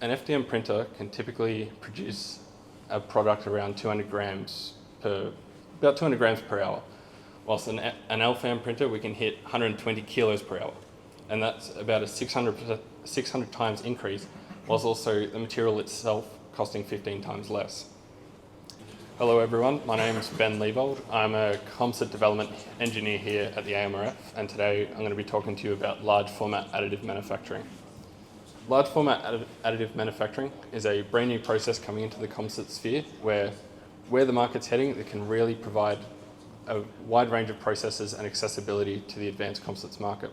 An FDM printer can typically produce a product around 200 grams per hour, whilst an LFAM printer we can hit 120 kilos per hour, and that's about a 600 times increase, whilst also the material itself costing 15 times less. Hello everyone, my name is Ben Leavold. I'm a composite development engineer here at the AMRF, and today I'm going to be talking to you about large format additive manufacturing. Large format additive manufacturing is a brand new process coming into the composite sphere where the market's heading, it can really provide a wide range of processes and accessibility to the advanced composites market.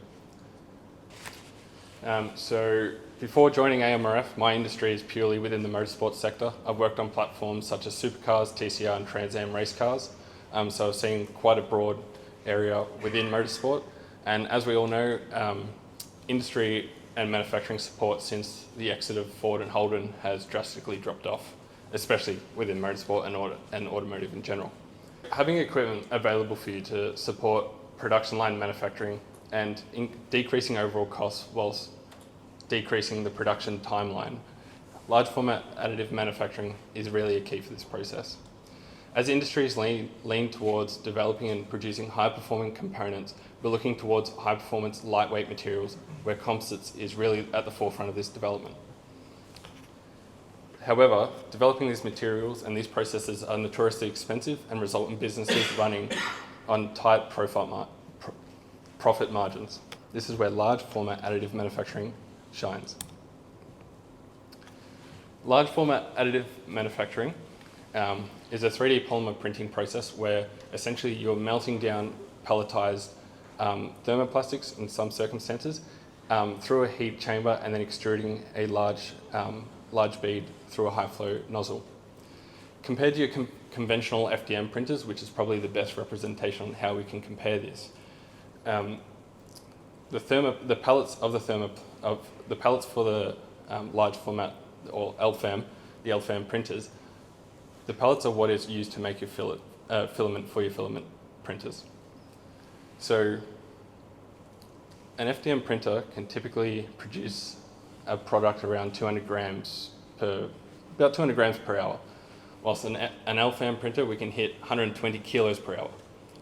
So before joining AMRF, my industry is purely within the motorsport sector. I've worked on platforms such as supercars, TCR and Trans Am race cars. So I've seen quite a broad area within motorsport. And as we all know, industry and manufacturing support since the exit of Ford and Holden has drastically dropped off, especially within motorsport and automotive in general. Having equipment available for you to support production line manufacturing and decreasing overall costs whilst decreasing the production timeline, large format additive manufacturing is really a key for this process. As industries lean towards developing and producing high-performing components, we're looking towards high-performance, lightweight materials where composites is really at the forefront of this development. However, developing these materials and these processes are notoriously expensive and result in businesses running on tight profit margins. This is where large format additive manufacturing shines. Large format additive manufacturing is a 3D polymer printing process where essentially you're melting down pelletized thermoplastics in some circumstances through a heat chamber and then extruding a large bead through a high flow nozzle. Compared to your conventional FDM printers, which is probably the best representation on how we can compare this, the pellets for the large format or LFAM, the LFAM printers, the pellets are what is used to make your filament for your filament printers. So an FDM printer can typically produce a product around 200 grams per hour, whilst an LFAM printer we can hit 120 kilos per hour,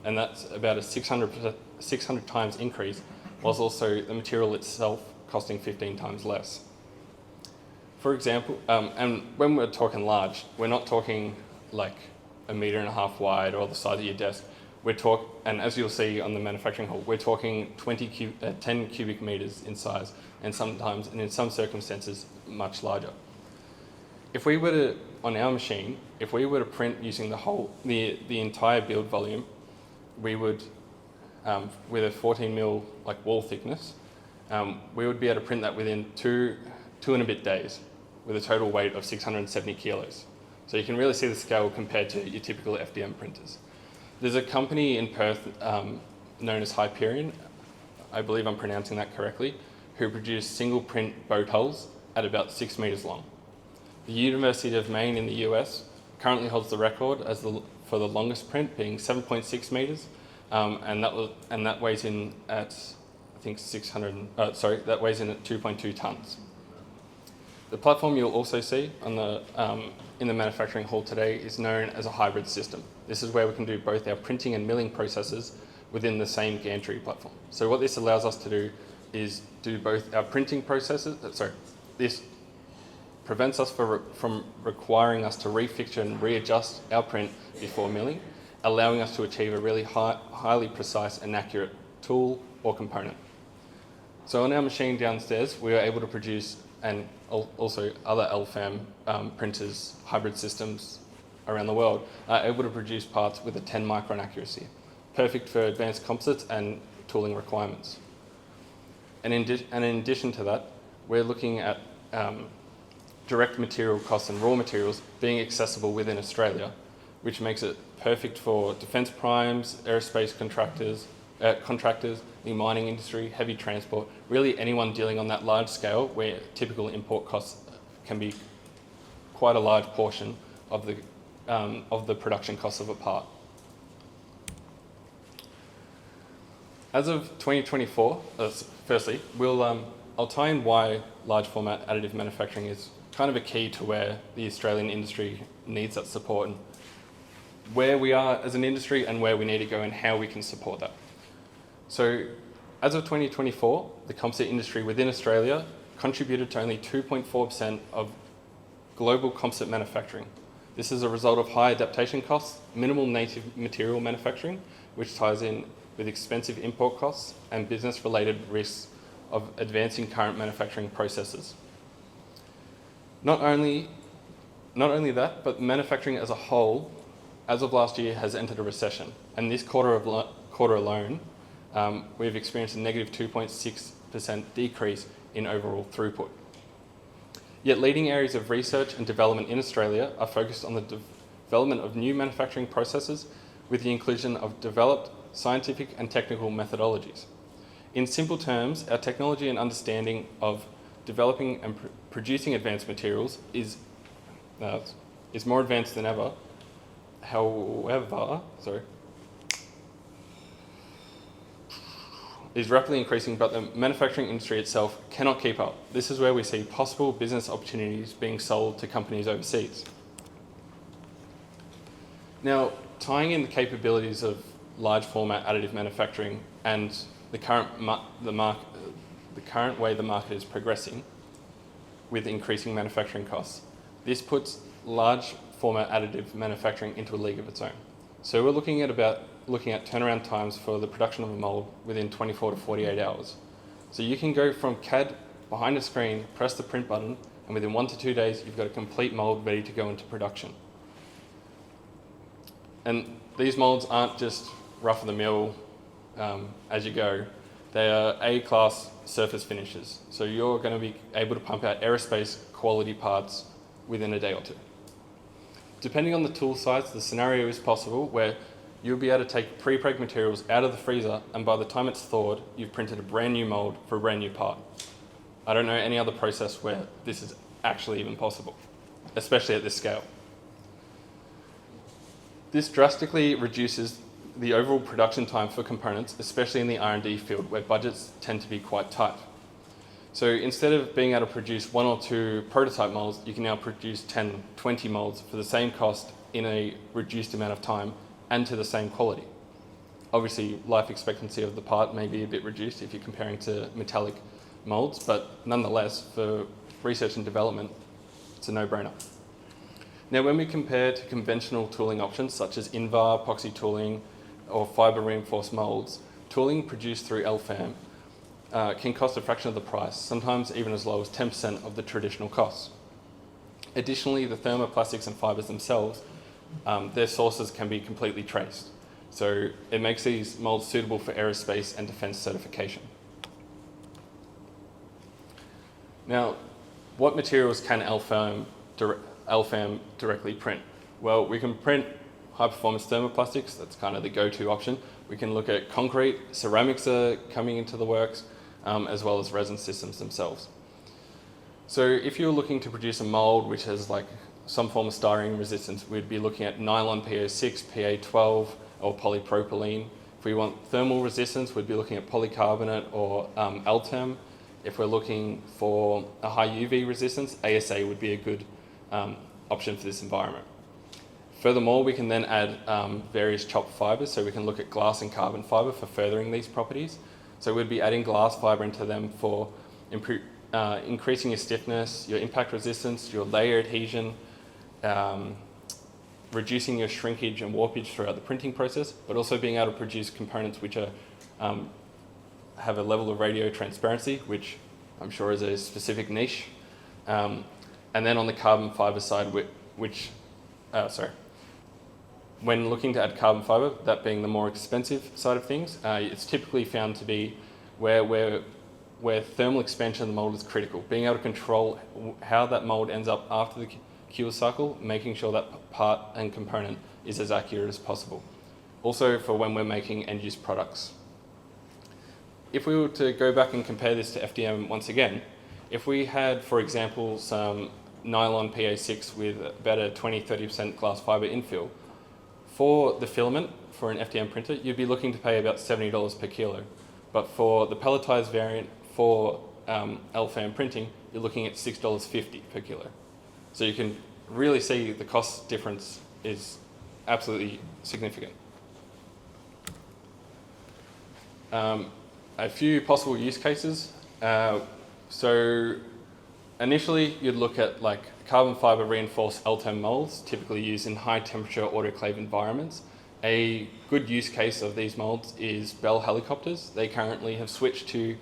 and that's about a 600 times increase, whilst also the material itself costing 15 times less. For example, and when we're talking large, we're not talking like 1.5 meters wide or the size of your desk. And as you'll see on the manufacturing hall, we're talking 10 cubic meters in size, and sometimes, and in some circumstances, much larger. If we were to, on our machine, if we were to print using the entire build volume, we would, with a 14 mil wall thickness, we would be able to print that within two and a bit days, with a total weight of 670 kilos. So you can really see the scale compared to your typical FDM printers. There's a company in Perth known as Hyperion, I believe I'm pronouncing that correctly, who produce single print boat hulls at about 6 meters long. The University of Maine in the US currently holds the record for the longest print, being 7.6 meters, and that weighs in at, I think, that weighs in at 2.2 tons. The platform you'll also see on in the manufacturing hall today is known as a hybrid system. This is where we can do both our printing and milling processes within the same gantry platform. So what this allows us to do is do both our printing processes, this prevents us from requiring us to refixture and readjust our print before milling, allowing us to achieve a really highly precise and accurate tool or component. So on our machine downstairs, we are able to produce, and also other LFAM printers, hybrid systems around the world, are able to produce parts with a 10 micron accuracy, perfect for advanced composites and tooling requirements. And in addition to that, we're looking at direct material costs and raw materials being accessible within Australia, which makes it perfect for defence primes, aerospace contractors, the mining industry, heavy transport, really anyone dealing on that large scale where typical import costs can be quite a large portion of the production cost of a part. As of 2024, firstly, I'll tie in why large format additive manufacturing is kind of a key to where the Australian industry needs that support, and where we are as an industry and where we need to go and how we can support that. So as of 2024, the composite industry within Australia contributed to only 2.4% of global composite manufacturing. This is a result of high adaptation costs, minimal native material manufacturing, which ties in with expensive import costs and business-related risks of advancing current manufacturing processes. Not only that, but manufacturing as a whole, as of last year, has entered a recession. And this quarter alone, we've experienced a negative 2.6% decrease in overall throughput. Yet leading areas of research and development in Australia are focused on the development of new manufacturing processes with the inclusion of developed scientific and technical methodologies. In simple terms, our technology and understanding of developing and producing advanced materials is more advanced than ever. However, is rapidly increasing, but the manufacturing industry itself cannot keep up. This is where we see possible business opportunities being sold to companies overseas. Now, tying in the capabilities of large format additive manufacturing and the current way the market is progressing with increasing manufacturing costs, this puts large format additive manufacturing into a league of its own. So we're looking at turnaround times for the production of a mold within 24 to 48 hours. So you can go from CAD behind a screen, press the print button, and within 1 to 2 days, you've got a complete mold ready to go into production. And these molds aren't just rough of the mill as you go. They are A-class surface finishes. So you're going to be able to pump out aerospace quality parts within a day or two. Depending on the tool size, the scenario is possible where you'll be able to take pre-preg materials out of the freezer, and by the time it's thawed, you've printed a brand new mold for a brand new part. I don't know any other process where this is actually even possible, especially at this scale. This drastically reduces the overall production time for components, especially in the R&D field, where budgets tend to be quite tight. So instead of being able to produce 1 or 2 prototype molds, you can now produce 10, 20 molds for the same cost in a reduced amount of time and to the same quality. Obviously, life expectancy of the part may be a bit reduced if you're comparing to metallic molds, but nonetheless, for research and development, it's a no-brainer. Now, when we compare to conventional tooling options such as Invar, epoxy tooling, or fibre reinforced molds, tooling produced through LFAM can cost a fraction of the price, sometimes even as low as 10% of the traditional costs. Additionally, the thermoplastics and fibres themselves, their sources can be completely traced. So it makes these molds suitable for aerospace and defence certification. Now, what materials can LFAM directly print? Well, we can print high-performance thermoplastics. That's kind of the go-to option. We can look at concrete, ceramics are coming into the works, as well as resin systems themselves. So if you're looking to produce a mold which has like some form of styrene resistance, we'd be looking at nylon PA6, PA12, or polypropylene. If we want thermal resistance, we'd be looking at polycarbonate or Altem. If we're looking for a high UV resistance, ASA would be a good option for this environment. Furthermore, we can then add various chopped fibres, so we can look at glass and carbon fibre for furthering these properties. So we'd be adding glass fibre into them for increasing your stiffness, your impact resistance, your layer adhesion, reducing your shrinkage and warpage throughout the printing process, but also being able to produce components which are, have a level of radio transparency, which I'm sure is a specific niche. And then on the carbon fibre side, when looking to add carbon fibre, that being the more expensive side of things, it's typically found to be where thermal expansion of the mould is critical. Being able to control how that mould ends up after the cure cycle, making sure that part and component is as accurate as possible. Also for when we're making end-use products. If we were to go back and compare this to FDM once again, if we had, for example, some nylon PA6 with about a 20-30% glass fibre infill, for the filament, for an FDM printer, you'd be looking to pay about $70 per kilo. But for the pelletized variant for LFAM printing, you're looking at $6.50 per kilo. So you can really see the cost difference is absolutely significant. A few possible use cases. So initially, you'd look at like carbon fiber reinforced LTEM molds, typically used in high temperature autoclave environments. A good use case of these molds is Bell helicopters. They currently have switched to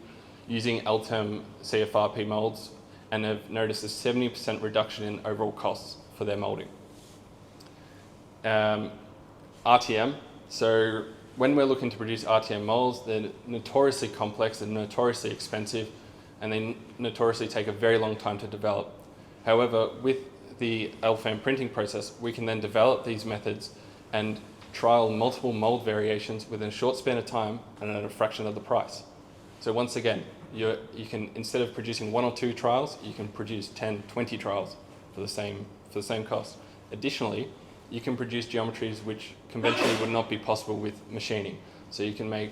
using LTEM CFRP molds and have noticed a 70% reduction in overall costs for their molding. RTM, so when we're looking to produce RTM molds, they're notoriously complex and notoriously expensive, and they notoriously take a very long time to develop. However, with the LFAM printing process, we can then develop these methods and trial multiple mold variations within a short span of time and at a fraction of the price. So once again, you can, instead of producing 1 or 2 trials, you can produce 10, 20 trials for the same cost. Additionally, you can produce geometries which conventionally would not be possible with machining. So you can make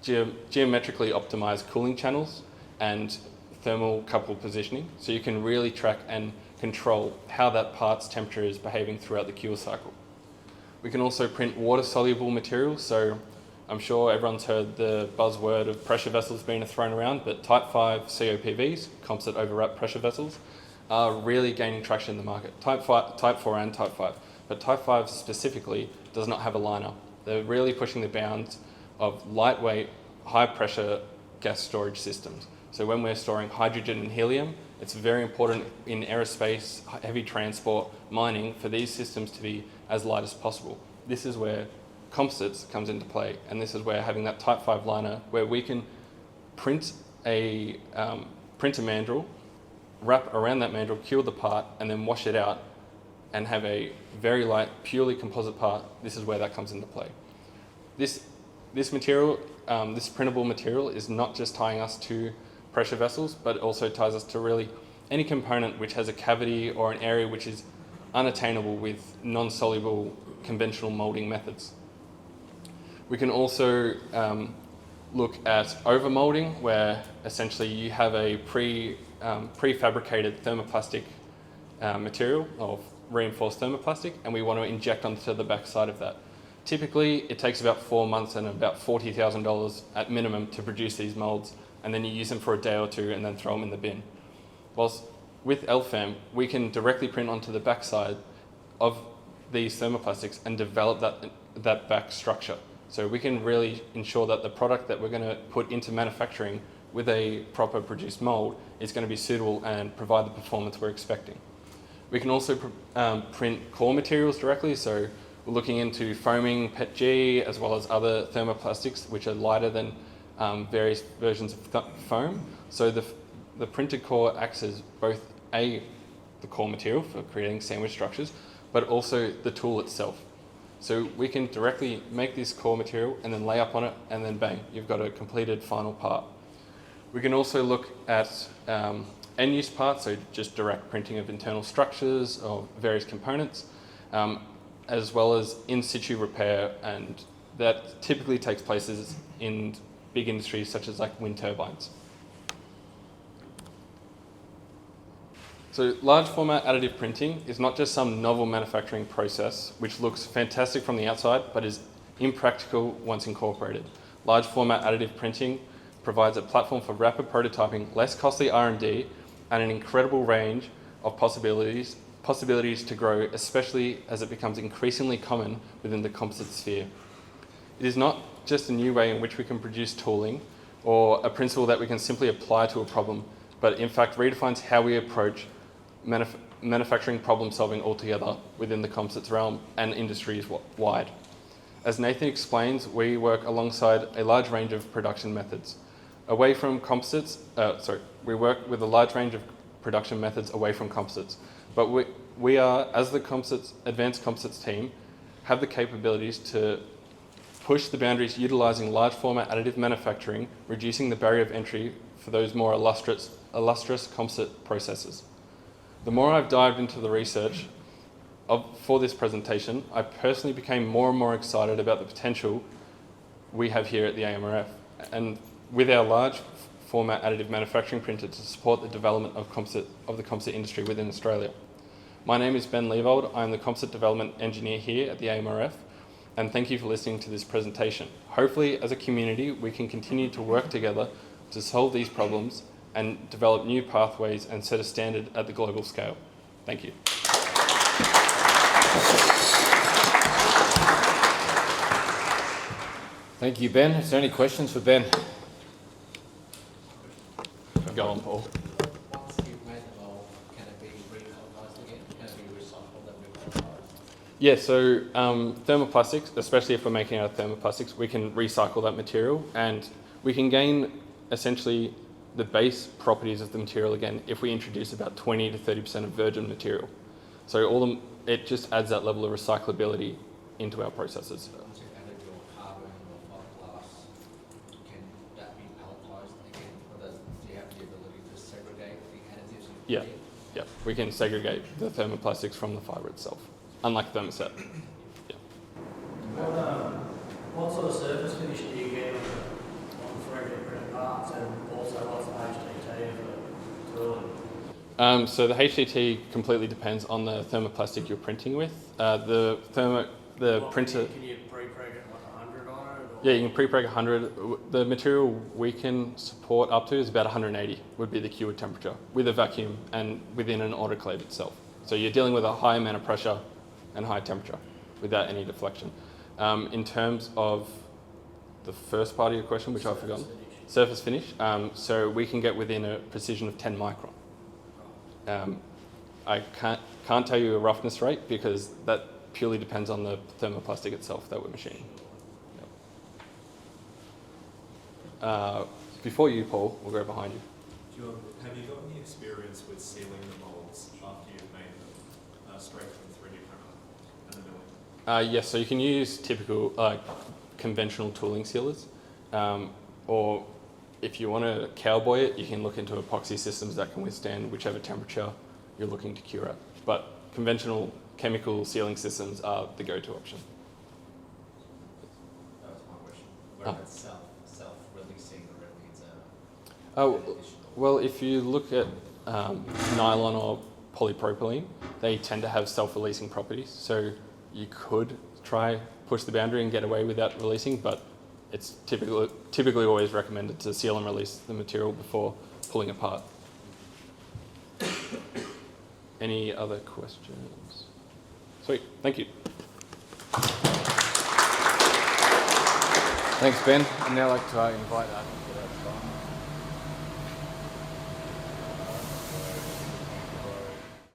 geometrically optimized cooling channels and thermal couple positioning. So you can really track and control how that part's temperature is behaving throughout the cure cycle. We can also print water-soluble materials. So I'm sure everyone's heard the buzzword of pressure vessels being thrown around, but Type 5 COPVs, composite overwrap pressure vessels, are really gaining traction in the market. Type 4 and Type 5. But Type 5 specifically does not have a liner. They're really pushing the bounds of lightweight, high-pressure gas storage systems. So when we're storing hydrogen and helium, it's very important in aerospace, heavy transport, mining, for these systems to be as light as possible. This is where composites comes into play, and this is where having that Type 5 liner, where we can print a mandrel, wrap around that mandrel, cure the part, and then wash it out and have a very light, purely composite part. This is where that comes into play. This material, this printable material, is not just tying us to pressure vessels, but it also ties us to really any component which has a cavity or an area which is unattainable with non-soluble conventional molding methods. We can also look at overmolding, where essentially you have a prefabricated thermoplastic material or reinforced thermoplastic, and we want to inject onto the back side of that. Typically, it takes about 4 months and about $40,000 at minimum to produce these molds, and then you use them for a day or two and then throw them in the bin. Whilst with LFAM, we can directly print onto the back side of these thermoplastics and develop that back structure. So we can really ensure that the product that we're going to put into manufacturing with a proper produced mold is going to be suitable and provide the performance we're expecting. We can also print core materials directly, so we're looking into foaming PETG as well as other thermoplastics which are lighter than various versions of foam. So the printed core acts as both the core material for creating sandwich structures, but also the tool itself. So we can directly make this core material and then lay up on it, and then bang, you've got a completed final part. We can also look at end-use parts, so just direct printing of internal structures or various components, as well as in-situ repair, and that typically takes place in big industries such as like wind turbines. So large format additive printing is not just some novel manufacturing process which looks fantastic from the outside but is impractical once incorporated. Large format additive printing provides a platform for rapid prototyping, less costly R&D, and an incredible range of possibilities to grow, especially as it becomes increasingly common within the composite sphere. It is not just a new way in which we can produce tooling or a principle that we can simply apply to a problem, but in fact redefines how we approach manufacturing problem solving altogether within the composites realm and industries wide. As Nathan explains, we work alongside a large range of production methods. We work with a large range of production methods away from composites, but we are, as the advanced composites team, have the capabilities to push the boundaries utilizing large format additive manufacturing, reducing the barrier of entry for those more illustrious composite processes. The more I've dived into the research for this presentation, I personally became more and more excited about the potential we have here at the AMRF, and with our large format additive manufacturing printer to support the development of the composite industry within Australia. My name is Ben Leavold. I'm the composite development engineer here at the AMRF, and thank you for listening to this presentation. Hopefully, as a community, we can continue to work together to solve these problems and develop new pathways and set a standard at the global scale. Thank you. Thank you, Ben. Is there any questions for Ben? Go on, Paul. Once you've made the mold, can it be repolymized again? Can it be recycled and repolymized? Yeah, so thermoplastics, especially if we're making out of thermoplastics, we can recycle that material and we can gain essentially the base properties of the material again if we introduce about 20 to 30% of virgin material. So it just adds that level of recyclability into our processes. Once you've added your carbon or fiberglass, can that be pelletized again? Or do you have the ability to segregate the additives you put in? Yeah, we can segregate the thermoplastics from the fibre itself, unlike thermoset. Yeah. What sort of surface finish do you get on 3D printed parts, and also what's the HDT of the tooling? So the HDT completely depends on the thermoplastic you're printing with. The printer. Can you pre-preg it like 100 on it? Or? Yeah, you can pre-preg 100. The material we can support up to is about 180 would be the cure temperature with a vacuum and within an autoclave itself. So you're dealing with a high amount of pressure and high temperature without any deflection. In terms of the first part of your question, which I've forgotten, surface finish. So we can get within a precision of 10 micron. I can't tell you a roughness rate because that purely depends on the thermoplastic itself that we're machining. Yep. Before you, Paul, we'll go behind you. John, have you got any experience with sealing the moulds after you've made them straight from the 3D printer and the milling? Yes, so you can use typical conventional tooling sealers, or if you want to cowboy it, you can look into epoxy systems that can withstand whichever temperature you're looking to cure at. But conventional chemical sealing systems are the go-to option. That was my question. Whether it's self-releasing or whether it's Oh, well, if you look at nylon or polypropylene, they tend to have self-releasing properties. So you could try push the boundary and get away without releasing, but it's typically always recommended to seal and release the material before pulling apart. Any other questions? Sweet, thank you. Thanks, Ben. I'd now like to invite